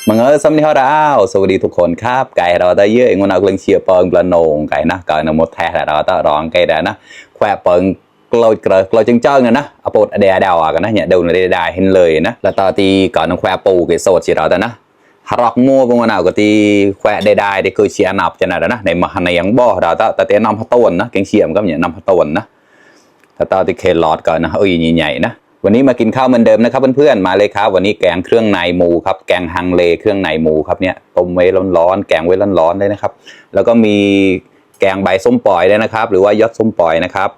มังสำนีเขาดาวสวัสดีทุกคนครับไก่เราได้เยอะงวดเอาเรื่องเชียร์เปิงปลาโหนงไก่นะไก่นำหมดแท้เราต้องร้องไก่ได้นะแควเปิงกลอยจังเจ้าเนี่ยนะเอาปดเดียดาวกันนะเนี่ยเดินได้เห็นเลยนะแล้วตอนที่ก่อนน้องแควปูไก่โสดสิเราแต่นะฮารอกมัวบางวันเอาก็ที่แควได้ได้คือเชียร์นับจะนั่นนะในมหันยังบ่เราแต่เต้นนำพัตนนะแกงเชียร์มันก็เนี่ยนำพัตนนะแต่ตอนที่เคลอดก่อนนะใหญ่ๆนะวันนี้มากินข้าวเหมือนเดิมนะครับเพื่อนๆมาเลยครับวันนี้แกงเครื่องในหมูครับแกงฮังเลเครื่องในหมูครับเนี่ยต้มไว้ร้อนๆแกงไว้ร้อนๆได้นะครับแล้วก็มีแกงใบส้มปล่อยได้นะครับหรือว่ายอดส้มปล่อยนะครับ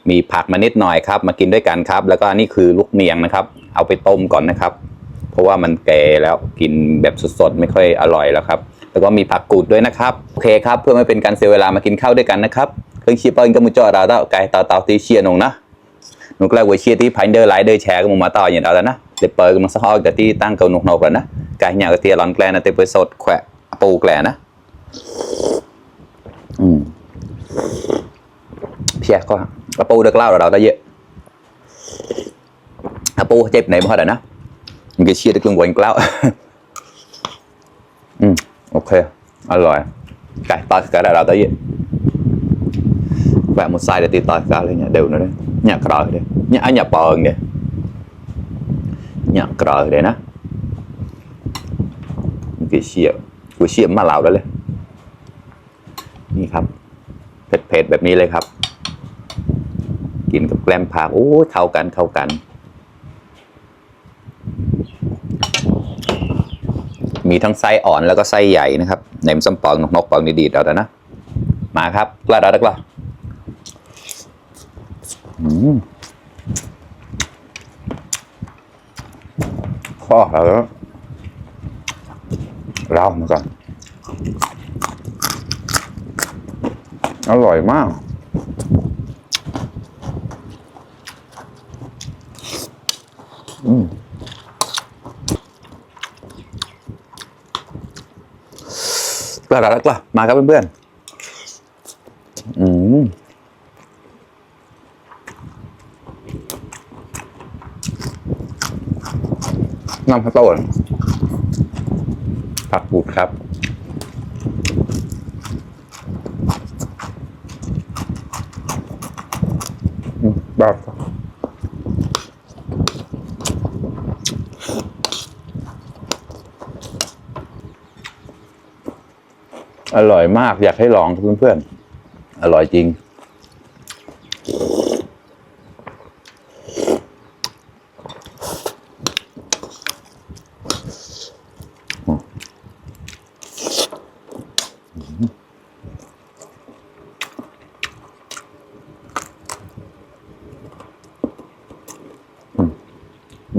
มีผักมานิดหน่อยครับมากินด้วยกันครับแล้วก็นี่คือลูกเนียงนะครับเอาไปต้มก่อนนะครับเพราะว่ามันแก่แล้วกินแบบสดๆไม่ค่อยอร่อยแล้วครับแล้วก็มีผักกูดด้วยนะครับโอเคครับเพื่อไม่เป็นการเสียเวลามากินข้าวด้วยกันนะครับเครื่องชีเปิ้ลก็มุจอเราต้องไก่เตาตีเชียนงนะนุกแรกวิเชียที่พันเดอร์ไลเดอร์แชร์ก็มุมาต่ออย่างเราแล้วนะเดี๋ยวเปิดมันสะฮอกกับที่ตั้งเกาหนุกแล้วนะไก่เนี่ยกระเทียมร้อนแกลนะเตยไปสดแขวะปูแกลนะเพียก็กระปูเด็กเล่าเราได้เยอะกระปูเจ็บไหนมาได้นะมันก็เชียร์ได้กลุ่มวันเล่าโอเคอร่อยไก่ตอนไก่เราได้เยอะแขวะmột sai đểตีตอนไก่เลยเนี่ยเดี๋ยวnữa đấy nhà cờ đây nhà bờ kìa nhà cờ đâyนะกุยเชี่ยมาเหลาได้เลยนี่ครับเผ็ดแบบนี้เลยครับกินกับแกล้มผักโอ้เข้ากันมีทั้งไส้อ่อนแล้วก็ไส้ใหญ่นะครับในมันซ้ำปองนกปองดีๆเอาแต่นะมาครับกล้าได้กล้าข้อแล้วเรามาก่อนอร่อยมากกล้าแล้วกล้ามาครับเพื่อนน้ำข้าวต้มผักบูดครับแบบอร่อยมากอยากให้ลองเพื่อนๆอร่อยจริง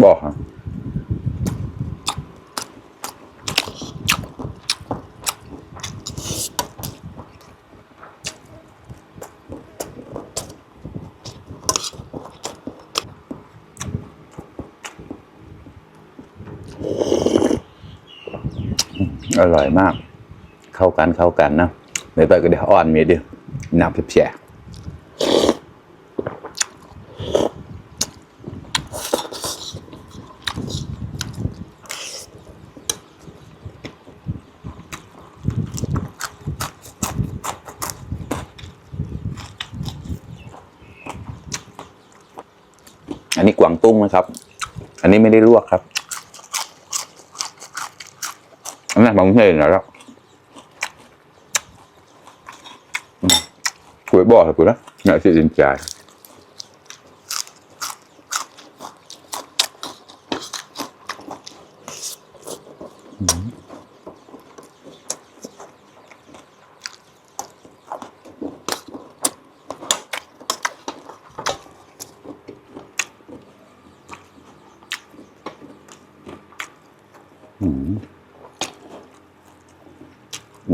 บอกครับอร่อยมากเข้ากันนะเดี๋ยวต่อก็เดี๋ยวอ่อนมีดิน้ำเพียบอันนี้กวางตุ้งนะครับอันนี้ไม่ได้ลวกครับอันนี้บางทีแล้วคุยบอกเลยกูนะอยากจะจินใจ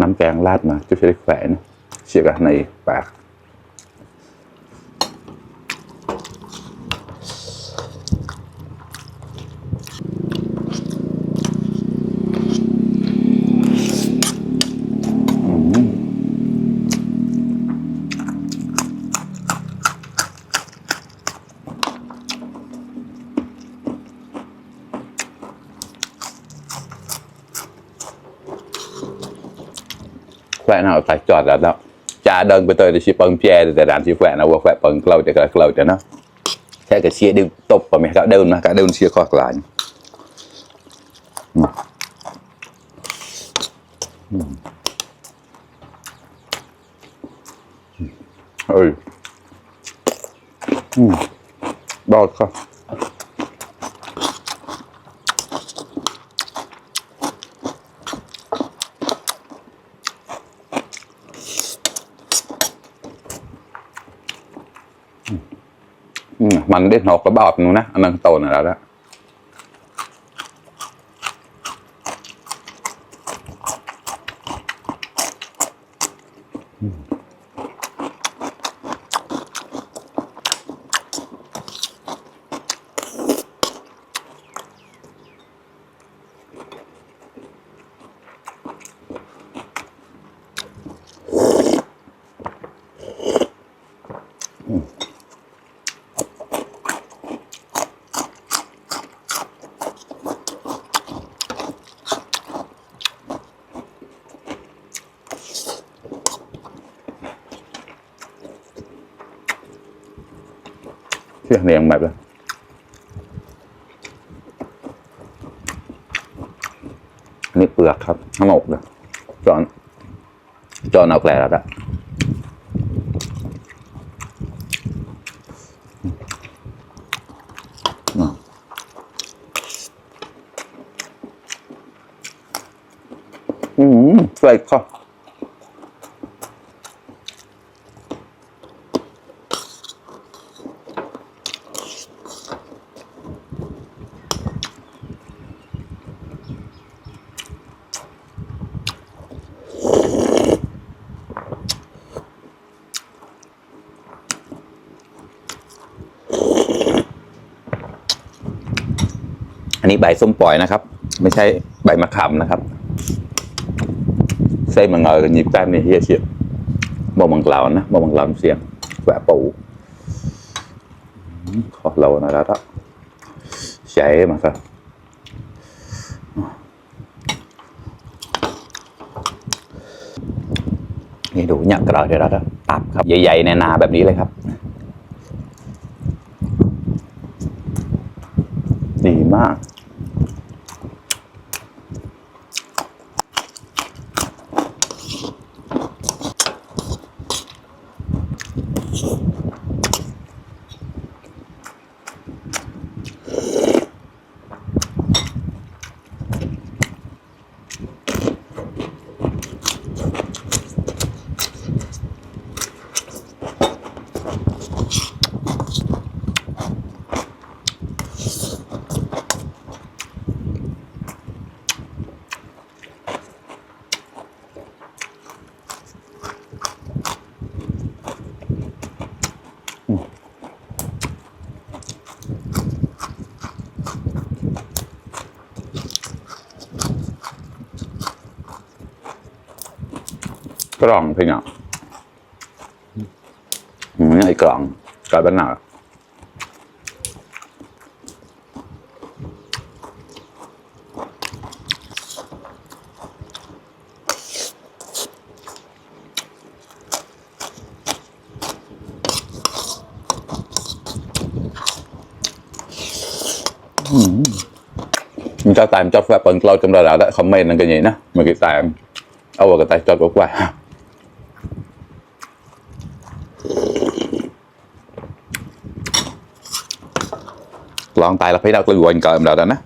น้ำแกงราดมาจะใช้แขวนเชี่ยกันในปาก khoe nào phải chọt là đó cha đơn với tôi thì chỉ bằng che để làm chỉ khoe nào vừa khoe bằng lâu để nó thế cái chia đều tục và mẹ cả đơn chia khoác lại ơi bao khôngมันได้นอกกระบอกนู้นนะอันนั้นโตน่ะแล้ว เรียงแบบนี่เปลือกครับทั้งหมดเลยจอนเอาแกลแล้วใส่ข้าวอันนี้ใบส้มปล่อยนะครับไม่ใช่ใบมะขามนะครับxây mà ngồi nhịp tam này hiệp xiệp bông bằng lào nó bông bằng lào xiềng vẽ phủ khó lâu này đó chạy mà saoนี่ดูเนี่ยกระดาษเดี๋ยวเราตับครับใหญ่ๆในนาแบบนี้เลยครับดีมากกล่องพี่เนาะไอ้กล่องกลายเป็นหนาmình cho tài cho phép bằng lâu trong đời đã comment là cái gì đó mà cái tàiเอากระต่ายจอดกว่าลองตายแล้วพี่เราตัววนเกินเราแล้วนะ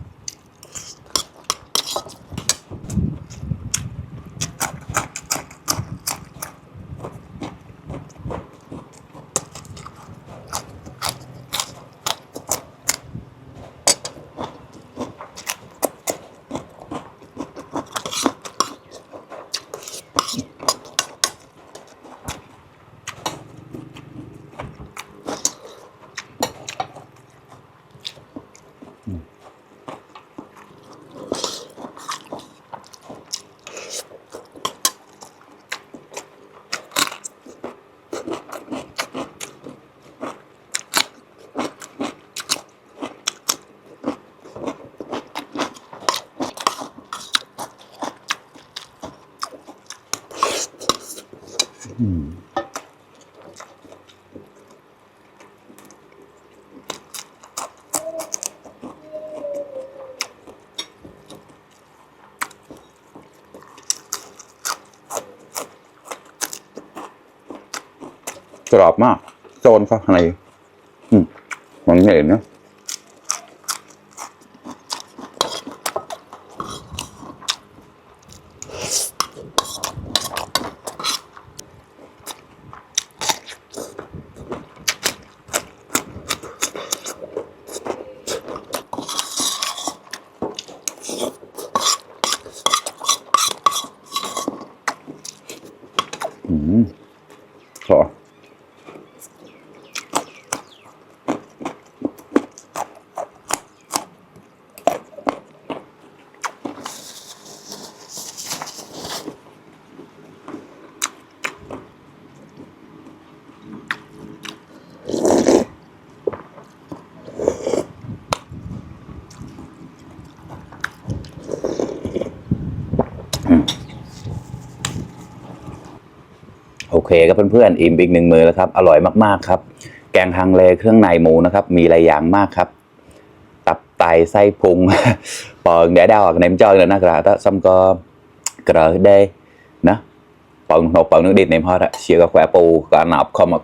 กรอบมากโซนเขาข้างในมันเห็นนะขอโอเคครับเพื่อนๆอิ่มอีก1 มื้อแล้วครับอร่อยมากๆครับแกงฮังเลเครื่องในหมูนะครับมีหลายอย่างมากครับตับไตไส้พุง ปอนđể đâu anh em chơi là nó là xong có cờ đêนะปองนึกดิดในพอดเชียร์กับแควปูการหนับคอมา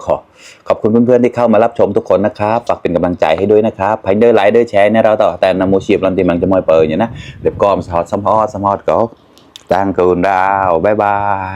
ขอบคุณเพื่อนๆที่เข้ามารับชมทุกคนนะครับฝากเป็นกำลังใจให้ด้วยนะครับให้ด้วยไลค์ด้วยแชร์นะเราต่อแต่นำมูชีพลันติมังจะมอยเปิดอย่างนะเดี๋ยวก็มาสอดสมอดก็ตั้งคืนดาวบ๊ายบาย